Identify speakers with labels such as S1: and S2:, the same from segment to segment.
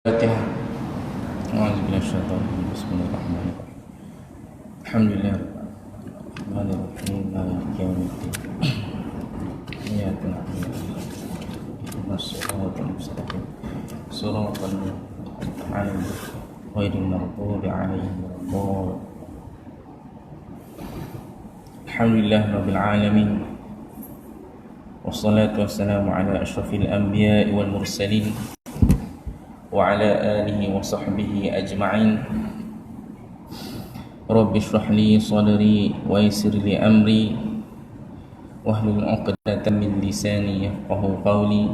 S1: الفاتحة. أعوذ بالله من الشيطان الرجيم. بسم الله الرحمن الرحيم. الحمد لله الرحمن الرحيم مالك يوم الدين. إياك نعبد وإياك الصراط المستقيم صراط الذين أنعمت عليهم غير المغضوب عليهم ولا الضالين. الحمد لله رب العالمين والصلاة والسلام على أشرف الأنبياء والمرسلين وعلى آله وصحبه أجمعين. رب اشرح لي صدري ويسر لي أمري واحلل عقدة من لساني يفقهوا قولي.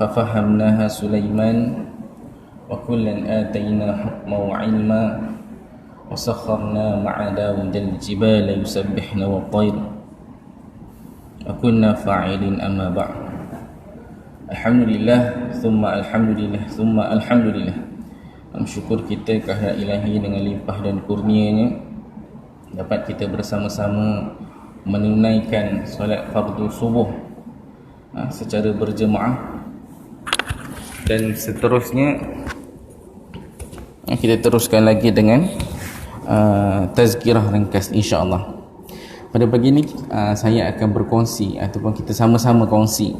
S1: ففهمناها سليمان وكلا آتينا حكما وعلما وسخرنا مع داود الجبال يسبحن والطير وكنا فاعلين. أما بعد. Alhamdulillah, thumma alhamdulillah, thumma alhamdulillah. Syukur kita kehadirat ilahi dengan limpah dan kurnianya dapat kita bersama-sama menunaikan solat fardu subuh secara berjemaah. Dan seterusnya kita teruskan lagi dengan tazkirah ringkas insya-Allah. Pada pagi ini saya akan berkongsi ataupun kita sama-sama kongsi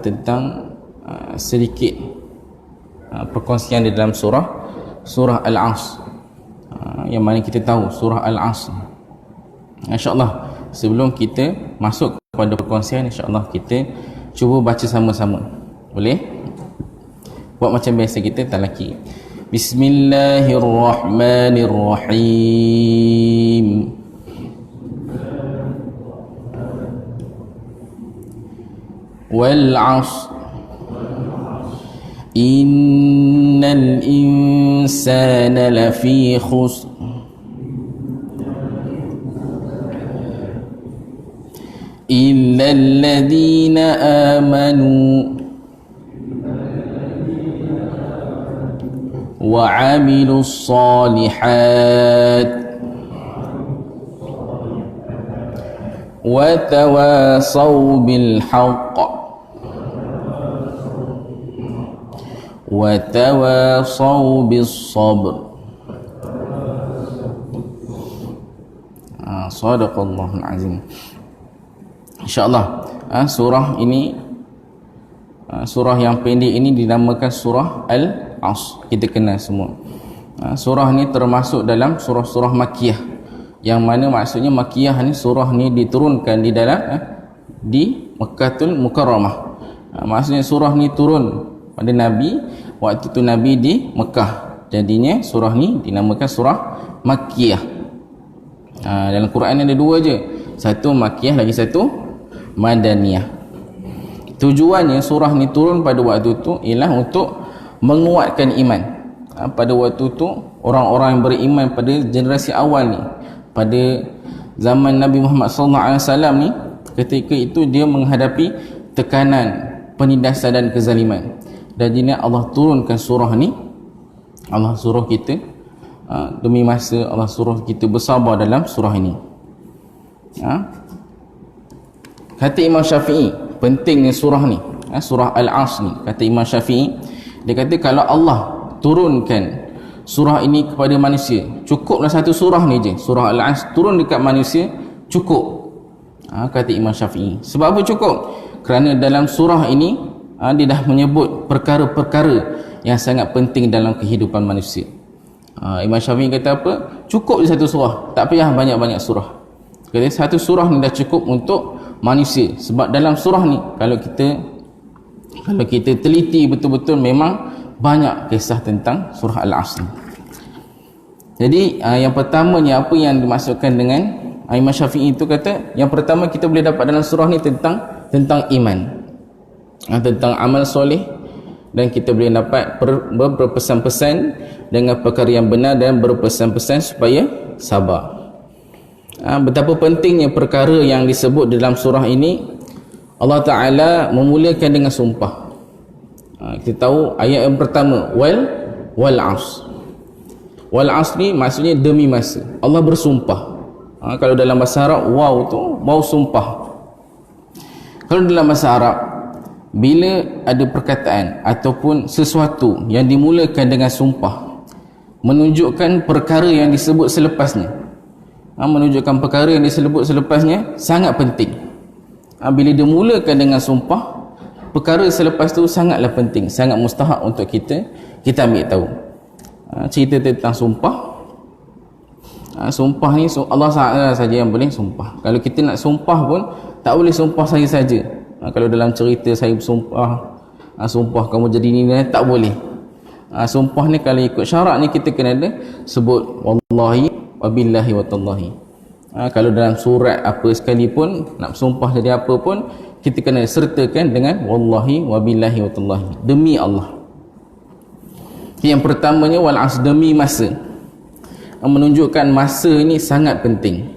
S1: tentang sedikit perkongsian di dalam surah Al-Asr, yang mana kita tahu surah Al-Asr. InsyaAllah sebelum kita masuk kepada perkongsian, InsyaAllah kita cuba baca sama-sama. Boleh? Buat macam biasa kita talaki. Bismillahirrahmanirrahim. والعصر إن الإنسان لفي خسر إلا الذين آمنوا وعملوا الصالحات وتواصوا بالحق وتواصوا بالصبر. Sadaqallahul azim. InsyaAllah surah ini, surah yang pendek ini dinamakan surah Al-Asr. Kita kenal semua. Surah ni termasuk dalam surah-surah Makkiyah, yang mana maksudnya Makkiyah ni surah ni diturunkan di dalam di Mekkatul Mukarramah. Maksudnya surah ni turun pada Nabi waktu tu Nabi di Mekah. Jadinya surah ni dinamakan surah Makkiyah. Dalam Quran ada dua je, satu Makkiyah, lagi satu Madaniyah. Tujuannya surah ni turun pada waktu tu ialah untuk menguatkan iman. Pada waktu tu orang-orang yang beriman pada generasi awal ni, pada zaman Nabi Muhammad SAW ni, ketika itu dia menghadapi tekanan, penindasan dan kezaliman. Dan jadi Allah turunkan surah ni, Allah suruh kita demi masa Allah suruh kita bersabar dalam surah ini. Kata Imam Syafi'i pentingnya surah ni, surah Al-Asr ni. Kata Imam Syafi'i, dia kata kalau Allah turunkan surah ini kepada manusia, cukuplah satu surah ni je, surah Al-Asr turun dekat manusia, cukup. Kata Imam Syafi'i. Sebab apa cukup? Kerana dalam surah ini dia dah menyebut perkara-perkara yang sangat penting dalam kehidupan manusia. Imam Syafi'i kata apa? Cukup je satu surah, tak payah banyak-banyak surah. Kata satu surah ni dah cukup untuk manusia. Sebab dalam surah ni kalau kita teliti betul-betul, memang banyak kisah tentang surah Al-Asr. Jadi yang pertamanya, apa yang dimaksudkan dengan Imam Syafi'i itu, kata yang pertama kita boleh dapat dalam surah ni tentang iman, tentang amal soleh, dan kita boleh dapat berpesan-pesan dengan perkara yang benar dan berpesan-pesan supaya sabar. Betapa pentingnya perkara yang disebut dalam surah ini. Allah Ta'ala memulakan dengan sumpah. Kita tahu ayat yang pertama wal asr. Wal asr ni maksudnya demi masa. Allah bersumpah. Kalau dalam bahasa Arab waw tu waw sumpah. Kalau dalam bahasa Arab bila ada perkataan ataupun sesuatu yang dimulakan dengan sumpah menunjukkan perkara yang disebut selepasnya, menunjukkan perkara yang disebut selepasnya sangat penting. Bila dimulakan dengan sumpah, perkara selepas tu sangatlah penting, sangat mustahak untuk kita ambil tahu. Cerita tentang sumpah. Sumpah ni Allah Ta'ala saja yang boleh sumpah. Kalau kita nak sumpah pun tak boleh sumpah saja. Kalau dalam cerita saya bersumpah, sumpah kamu jadi ni, tak boleh. Sumpah ni kalau ikut syarat ni kita kena ada sebut wallahi wabillahi watallahi. Kalau dalam surat apa sekalipun nak bersumpah jadi apa pun, kita kena sertakan dengan wallahi wabillahi watallahi, demi Allah. Yang pertamanya wal as, demi masa. Menunjukkan masa ini sangat penting.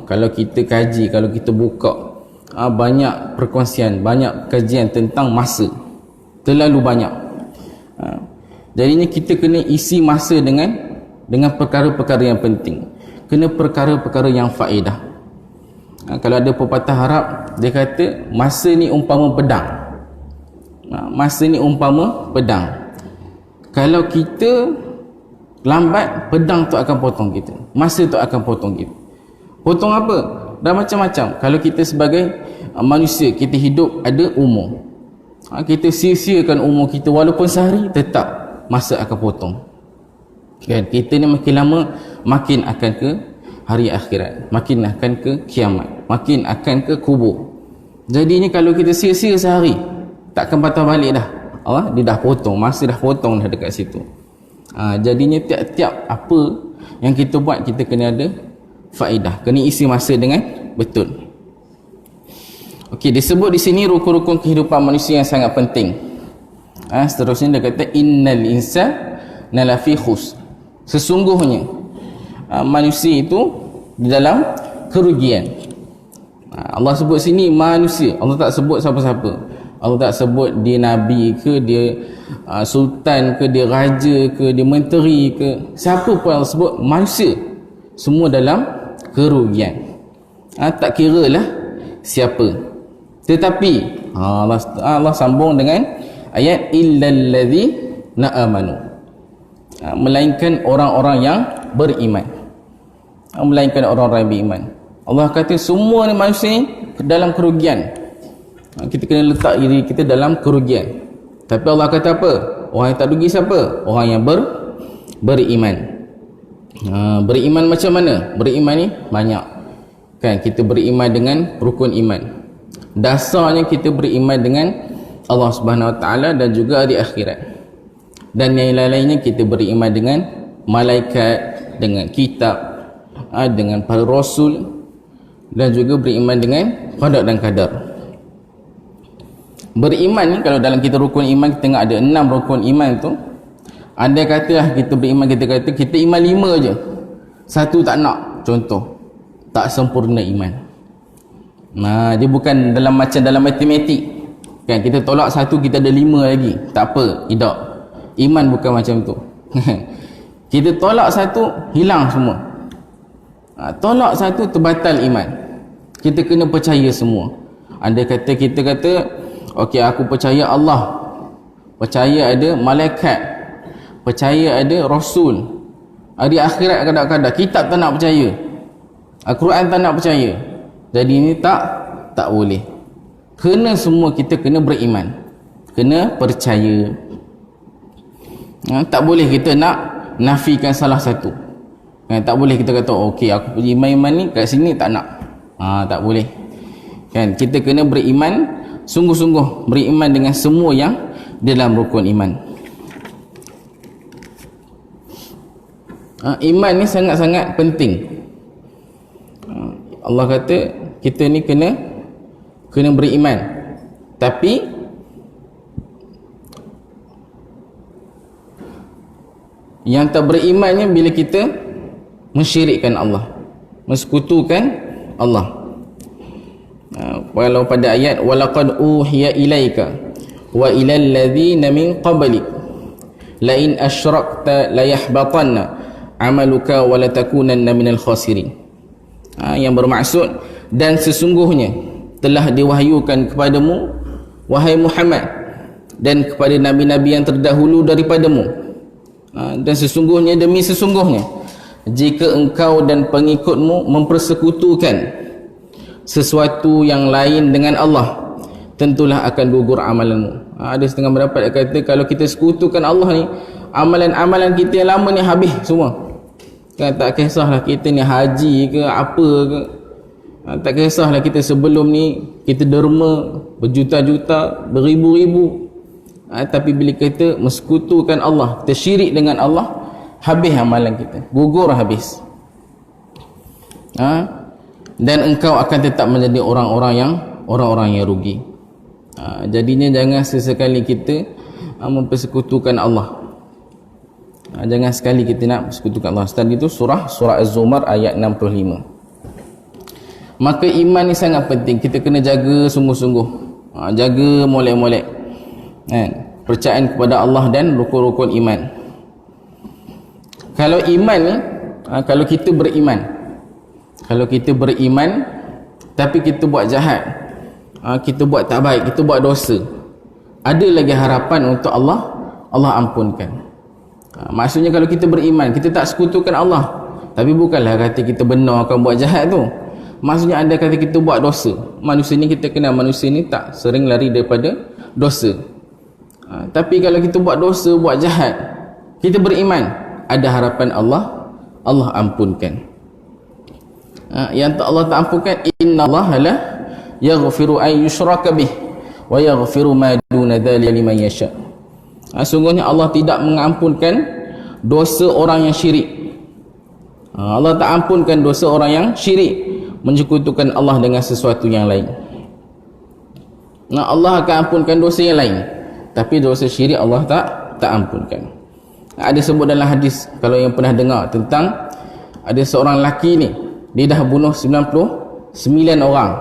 S1: Kalau kita kaji, kalau kita buka banyak perkongsian, banyak kajian tentang masa, terlalu banyak. Jadinya kita kena isi masa dengan perkara-perkara yang penting, kena perkara-perkara yang faedah. Kalau ada pepatah Arab, dia kata masa ni umpama pedang. Masa ni umpama pedang. Kalau kita lambat, pedang tu akan potong kita, masa tu akan potong kita. Potong apa? Dah macam-macam. Kalau kita sebagai manusia, kita hidup ada umur, kita sia-siakan umur kita walaupun sehari, tetap masa akan potong. Kan? Kita ni makin lama makin akan ke hari akhirat, makin akan ke kiamat, makin akan ke kubur. Jadinya kalau kita sia-sia sehari, takkan patah balik dah. Dia dah potong, masa dah potong dah dekat situ. Jadinya tiap-tiap apa yang kita buat, kita kena ada faedah, kena isi masa dengan betul. Okey, disebut di sini rukun-rukun kehidupan manusia yang sangat penting. Seterusnya dia kata innal insana lafi khus, sesungguhnya manusia itu di dalam kerugian. Allah sebut sini manusia, Allah tak sebut siapa-siapa. Allah tak sebut dia nabi ke, dia sultan ke, dia raja ke, dia menteri ke, siapa pun Allah sebut manusia, semua dalam kerugian. Tak kira lah siapa. Tetapi Allah sambung dengan ayat illal ladzina amanu, melainkan orang-orang yang beriman. Melainkan orang-orang yang beriman. Allah kata semua ni manusia ni dalam kerugian. Kita kena letak diri kita dalam kerugian. Tapi Allah kata apa? Orang yang tak rugi siapa? Orang yang beriman. Beriman macam mana? Beriman ni banyak. Kan kita beriman dengan rukun iman. Dasarnya kita beriman dengan Allah Subhanahu Wa Taala dan juga hari akhirat. Dan yang lain-lainnya kita beriman dengan malaikat, dengan kitab, dengan para rasul, dan juga beriman dengan qada dan qadar. Beriman ni kalau dalam kita rukun iman, kita tengok ada 6 rukun iman tu. Andai katalah kita beriman, kita kata kita iman 5 je, satu tak nak, contoh, tak sempurna iman. Dia bukan macam dalam matematik kan, kita tolak satu kita ada 5 lagi, tak apa, tidak. Iman bukan macam tu. Kita tolak satu, hilang semua. Tolak satu, terbatal iman. Kita kena percaya semua. Andai kata kita kata okey, aku percaya Allah, percaya ada malaikat, percaya ada rasul, hari akhirat kadang-kadang kitab tak nak percaya, Al-Quran tak nak percaya. Jadi ini tak boleh. Kena semua kita kena beriman, kena percaya. Tak boleh kita nak nafikan salah satu. Tak boleh kita kata okey aku punya iman ni kat sini tak nak. Tak boleh. Kan kita kena beriman sungguh-sungguh, beriman dengan semua yang dalam rukun iman. Iman ni sangat-sangat penting. Allah kata kita ni kena beriman. Tapi yang tak berimannya bila kita mensyirikkan Allah, mensekutukan Allah. Walau pada ayat walaqad uhiya ilaika wa ilal ladzina min qablik la in asyrakta la yahbatanna amaluka wa la takunanna minal khasirin. Yang bermaksud dan sesungguhnya telah diwahyukan kepadamu wahai Muhammad, dan kepada nabi-nabi yang terdahulu daripadamu, dan sesungguhnya demi sesungguhnya jika engkau dan pengikutmu mempersekutukan sesuatu yang lain dengan Allah, tentulah akan gugur amalanmu. Ada setengah pendapat kata kalau kita sekutukan Allah ni, amalan-amalan kita yang lama ni habis semua. Kan tak kisahlah kita ni haji ke apa ke, tak kisahlah kita sebelum ni kita derma berjuta-juta, beribu-ribu, tapi bila kita mensekutukan Allah, kita syirik dengan Allah, habis amalan kita, gugur habis. Dan engkau akan tetap menjadi orang-orang yang rugi. Jadinya jangan sesekali kita mempersekutukan Allah. Jangan sekali kita nak persekutukan Allah. Tadi itu surah Az-Zumar ayat 65. Maka iman ni sangat penting, kita kena jaga sungguh-sungguh, jaga molek-molek, percayaan kepada Allah dan rukun-rukun iman. Kalau iman ni, kalau kita beriman tapi kita buat jahat, kita buat tak baik, kita buat dosa, ada lagi harapan untuk Allah ampunkan. Maksudnya kalau kita beriman, kita tak sekutukan Allah, tapi bukanlah kata kita benar akan buat jahat tu. Maksudnya ada kata kita buat dosa. Manusia ni, kita kenal manusia ni tak sering lari daripada dosa. Tapi kalau kita buat dosa, buat jahat, kita beriman, ada harapan Allah ampunkan. Yang Allah tak ampunkan, innallaha la yaghfiru an yushraka bih wa yaghfiru ma duna dzalika liman yasha. Sungguhnya Allah tidak mengampunkan dosa orang yang syirik. Allah tak ampunkan dosa orang yang syirik, menyekutukan Allah dengan sesuatu yang lain. Allah akan ampunkan dosa yang lain, tapi dosa syirik Allah tak ampunkan. Ada sebut dalam hadis, kalau yang pernah dengar tentang ada seorang lelaki ni, dia dah bunuh 99 orang.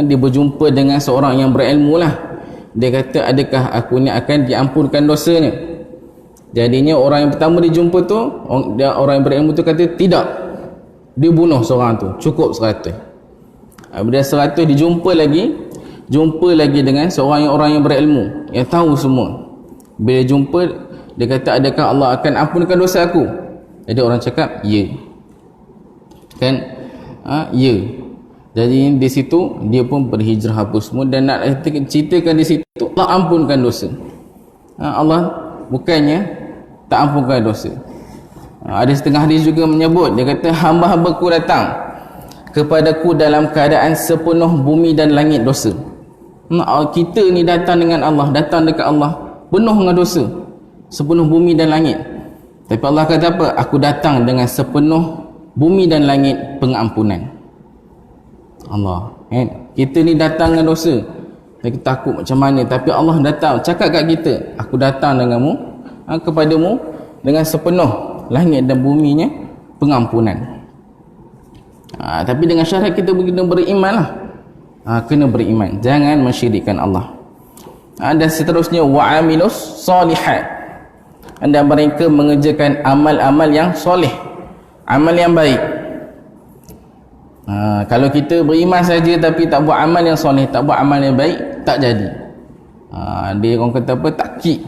S1: Dia berjumpa dengan seorang yang berilmu lah. Dia kata, adakah aku ni akan diampunkan dosanya? Jadinya orang yang pertama dia jumpa tu, orang yang berilmu tu kata tidak, dia bunuh seorang tu, cukup 100. Bila 100 dia jumpa lagi dengan seorang orang yang berilmu, yang tahu semua. Bila jumpa, dia kata, adakah Allah akan ampunkan dosa aku? Jadi orang cakap ya, kan? Ya. Jadi di situ dia pun berhijrah apa semua, dan nak ceritakan di situ Allah ampunkan dosa. Allah bukannya tak ampunkan dosa. Ada setengah hadis juga menyebut, dia kata, hamba-hambaku datang kepadaku dalam keadaan sepenuh bumi dan langit dosa. Kita ni datang dengan Allah, datang dekat Allah penuh dengan dosa, sepenuh bumi dan langit. Tapi Allah kata apa? Aku datang dengan sepenuh bumi dan langit pengampunan. Allah, kita ni datang dengan dosa, kita takut macam mana, tapi Allah datang cakap kat kita, aku datang denganmu, kepadamu dengan sepenuh langit dan buminya pengampunan. Tapi dengan syarat kita kena beriman lah. Kena beriman, jangan mensyirikkan Allah. Dan seterusnya, wa'amilus solihat, dan mereka mengerjakan amal-amal yang soleh, amal yang baik. Kalau kita beriman saja tapi tak buat amal yang soleh, tak buat amal yang baik, tak jadi. Dia orang kata apa, takkik,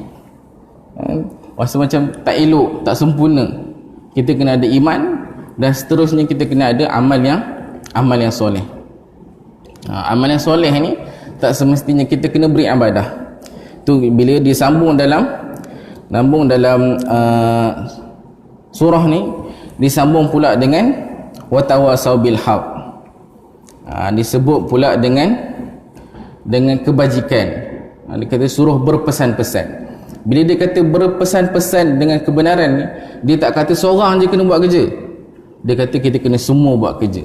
S1: rasa macam tak elok, tak sempurna. Kita kena ada iman, dan seterusnya kita kena ada amal yang soleh. Amal yang soleh ni tak semestinya kita kena beri ibadah. Tu bila disambung dalam surah ni, disambung pula dengan watawasau bil haq. Disebut pula dengan kebajikan. Dia kata suruh berpesan-pesan. Bila dia kata berpesan-pesan dengan kebenaran ni, dia tak kata seorang je kena buat kerja. Dia kata kita kena semua buat kerja.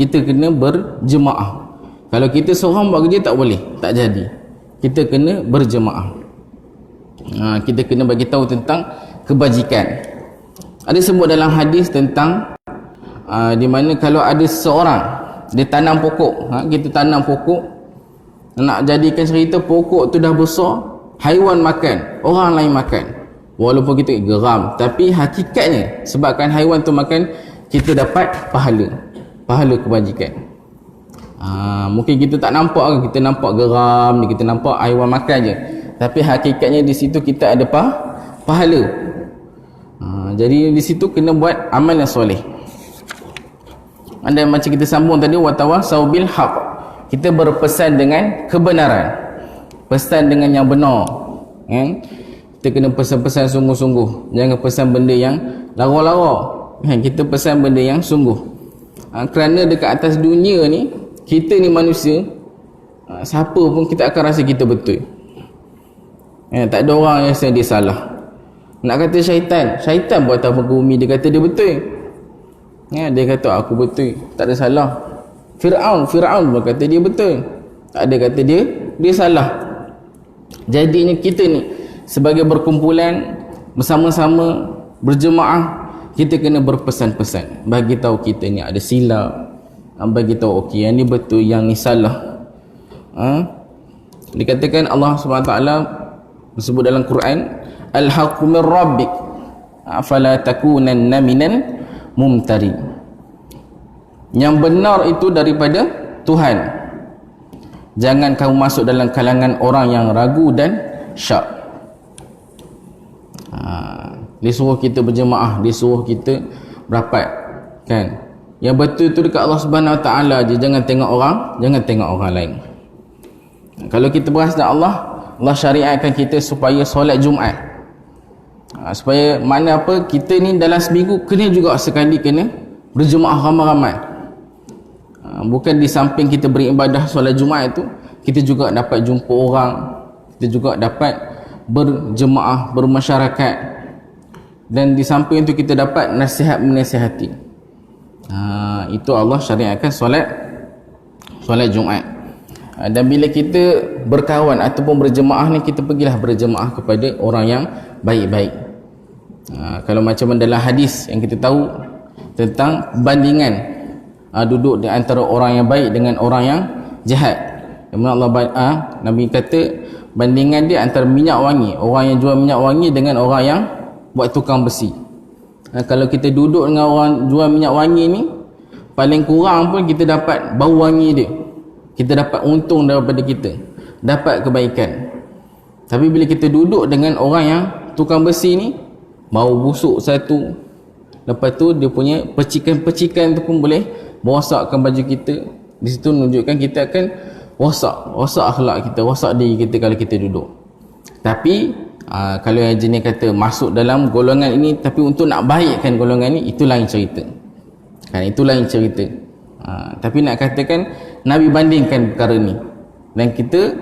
S1: Kita kena berjemaah. Kalau kita seorang buat kerja tak boleh, tak jadi. Kita kena berjemaah. Kita kena bagi tahu tentang kebajikan. Ada sebut dalam hadis tentang di mana kalau ada seorang dia tanam pokok, kita tanam pokok, nak jadikan cerita pokok tu dah besar, haiwan makan, orang lain makan, walaupun kita geram, tapi hakikatnya sebabkan haiwan tu makan, kita dapat pahala kebajikan. Mungkin kita tak nampak, kita nampak geram, kita nampak haiwan makan je, tapi hakikatnya di situ kita ada pahala. Jadi di situ kena buat amal yang soleh. Dan macam kita sambung tadi, watawasau bil haq, kita berpesan dengan kebenaran, pesan dengan yang benar, kan? Kita kena pesan-pesan sungguh-sungguh, jangan pesan benda yang lara-lara, kan? Kita pesan benda yang sungguh. Kerana dekat atas dunia ni, kita ni manusia, siapa pun kita akan rasa kita betul, tak ada orang yang rasa dia salah. Nak kata syaitan buat apa ke bumi, dia kata dia betul, dia kata aku betul, tak ada salah. Fir'aun pun kata dia betul, tak ada kata dia salah. Jadinya kita ni sebagai berkumpulan bersama-sama berjemaah, kita kena berpesan-pesan, bagi tahu kita ni ada silap, bagi tahu okey yang ni betul, yang ni salah. Dikatakan Allah SWT disebut dalam Quran, al-haqqu min rabbik fala takunanna minal mumtari. Yang benar itu daripada Tuhan, jangan kamu masuk dalam kalangan orang yang ragu dan syak. Disuruh kita berjemaah, disuruh kita berapat, kan? Yang betul tu dekat Allah Subhanahu Wa Taala je, jangan tengok orang, jangan tengok orang lain. Kalau kita berasa Allah syariatkan kita supaya solat Jumaat, supaya mana apa, kita ni dalam seminggu kena juga sekali kena berjemaah ramai-ramai. Bukan di samping kita beribadah solat Jumaat itu, kita juga dapat jumpa orang, kita juga dapat berjemaah, bermasyarakat, dan di samping itu kita dapat nasihat menasihati. Itu Allah syariatkan solat Jumaat. Dan bila kita berkawan ataupun berjemaah ni, kita pergilah berjemaah kepada orang yang baik-baik. Kalau macam dalam hadis yang kita tahu tentang bandingan duduk di antara orang yang baik dengan orang yang jahat. Nabi kata bandingan dia antara minyak wangi, orang yang jual minyak wangi dengan orang yang buat tukang besi. Kalau kita duduk dengan orang jual minyak wangi ni, paling kurang pun kita dapat bau wangi dia, kita dapat untung daripada kita, dapat kebaikan. Tapi bila kita duduk dengan orang yang tukang besi ni, bau busuk satu, lepas tu dia punya percikan-percikan tu pun boleh merosakkan baju kita. Di situ menunjukkan kita akan rosak akhlak kita, rosak diri kita kalau kita duduk. Tapi kalau yang jenis kata masuk dalam golongan ini tapi untuk nak baikkan golongan ini, itu lain cerita, kan? Itu lain cerita. Tapi nak katakan Nabi bandingkan perkara ni, dan kita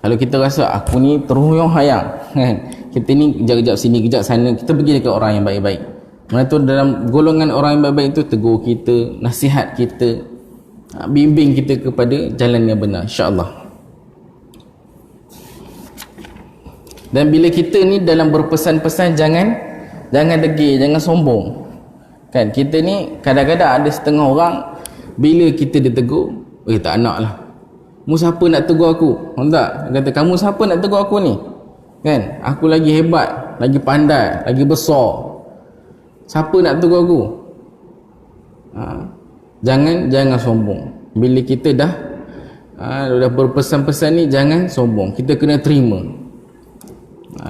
S1: kalau kita rasa aku ni teruyung hayang, kan, kita ni kejap-kejap sini kejap sana, kita pergi dekat orang yang baik-baik. Mana tu dalam golongan orang yang baik-baik itu, tegur kita, nasihat kita, bimbing kita kepada jalan yang benar, insya-Allah. Dan bila kita ni dalam berpesan-pesan, jangan degil, jangan sombong, kan? Kita ni kadang-kadang ada setengah orang, bila kita ditegur, tak nak lah, mu siapa nak tegur aku? Tak, kata kamu siapa nak tegur aku ni, kan? Aku lagi hebat, lagi pandai, lagi besar, siapa nak tegur aku? Jangan sombong. Bila kita dah berpesan-pesan ni, jangan sombong. Kita kena terima,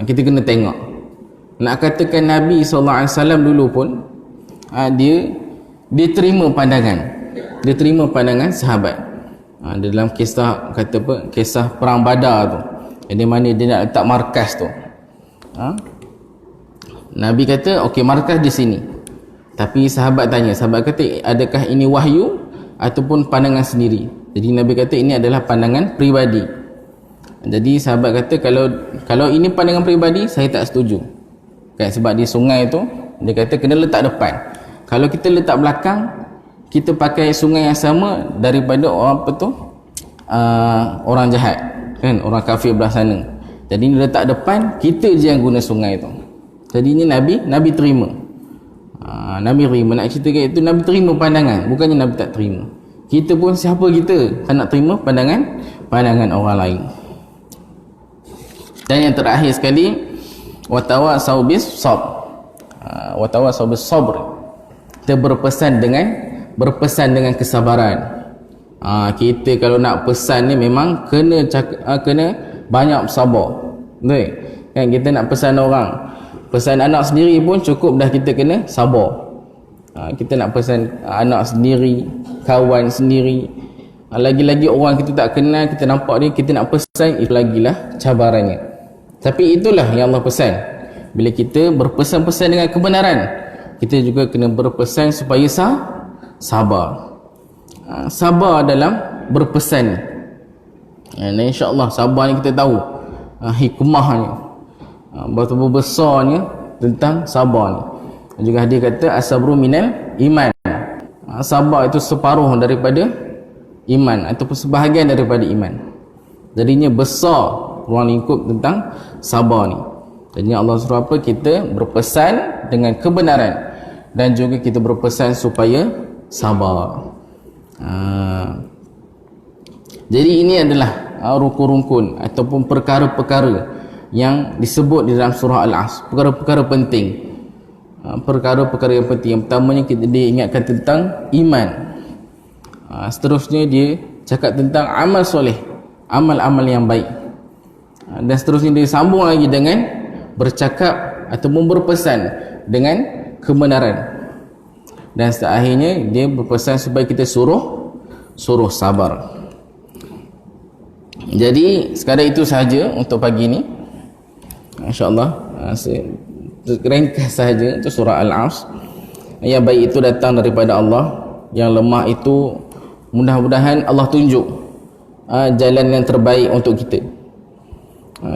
S1: kita kena tengok. Nak katakan Nabi SAW dulu pun dia terima pandangan, dia terima pandangan sahabat. Dalam kisah kata apa, kisah perang Badar tu, di mana dia nak letak markas tu, Nabi kata okey, markas di sini. Tapi sahabat tanya, sahabat kata adakah ini wahyu ataupun pandangan sendiri? Jadi Nabi kata ini adalah pandangan peribadi. Jadi sahabat kata kalau ini pandangan peribadi, saya tak setuju, kan? Sebab di sungai tu dia kata kena letak depan. Kalau kita letak belakang, kita pakai sungai yang sama daripada orang orang jahat, kan, orang kafir belah sana. Jadi ni letak depan, kita je yang guna sungai tu. Jadi ni Nabi terima. Nabi terima. Nak cerita kat itu, Nabi terima pandangan, bukannya Nabi tak terima. Kita pun siapa kita tak nak terima pandangan orang lain. Dan yang terakhir sekali, watawasau bis sabr, kita berpesan dengan kesabaran. Kita kalau nak pesan ni memang kena kena banyak sabar. Betul kan? Kita nak pesan orang, pesan anak sendiri pun cukup dah kita kena sabar. Kita nak pesan anak sendiri, kawan sendiri, lagi-lagi orang kita tak kenal, kita nampak dia, kita nak pesan, itu lagilah cabarannya. Tapi itulah yang Allah pesan. Bila kita berpesan-pesan dengan kebenaran, kita juga kena berpesan supaya sabar. Sabar dalam berpesan. Dan insya-Allah sabar ni kita tahu hikmahnya, betapa besarnya tentang sabar ni. Juga dia kata as-sabru minal iman. Sabar itu separuh daripada iman ataupun sebahagian daripada iman. Jadinya besar ruang lingkup tentang sabar ni. Jadinya Allah suruh apa? Kita berpesan dengan kebenaran dan juga kita berpesan supaya sabar. Jadi ini adalah rukun-rukun ataupun perkara-perkara yang disebut di dalam surah Al-Asr. Perkara-perkara penting. Perkara-perkara yang penting. Yang pertamanya kita diingatkan tentang iman. Seterusnya dia cakap tentang amal soleh, amal-amal yang baik. Dan seterusnya dia sambung lagi dengan bercakap ataupun berpesan dengan kebenaran. Dan akhirnya dia berpesan supaya kita suruh sabar. Jadi sekadar itu sahaja untuk pagi ini. InsyaAllah saya ringkas sahaja untuk surah Al-Asr. Yang baik itu datang daripada Allah, yang lemah itu mudah-mudahan Allah tunjuk jalan yang terbaik untuk kita.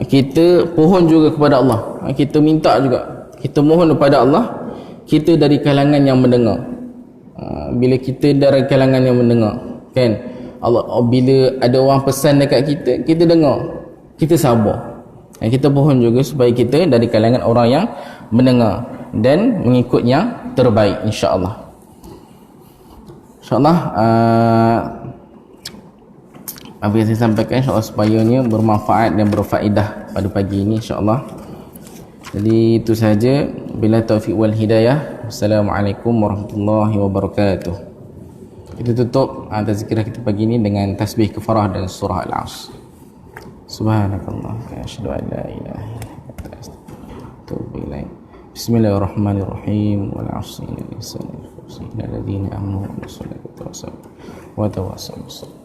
S1: Kita pohon juga kepada Allah, kita minta juga, kita mohon kepada Allah, kita dari kalangan yang mendengar. Bila kita dari kalangan yang mendengar, kan, Allah, bila ada orang pesan dekat kita, kita dengar, kita sabar. Kita pohon juga supaya kita dari kalangan orang yang mendengar dan mengikut yang terbaik, insya-Allah. InsyaAllah apa yang saya sampaikan insyaAllah supayanya bermanfaat dan berfaedah pada pagi ini, insyaAllah. Jadi itu sahaja. Bila taufiq wal hidayah. Assalamualaikum warahmatullahi wabarakatuh. Kita tutup tazkirah kita pagi ini dengan tasbih kafarah dan surah Al-Asr. Subhanakallah, asyhadu an la ilaha illa anta, astaghfiruka wa atubu ilaik. Bismillahirrahmanirrahim. Wal 'asri innal insana lafi khusr illa alladziina aamanu wa 'amilus solihati wa tawassaw bis sabr.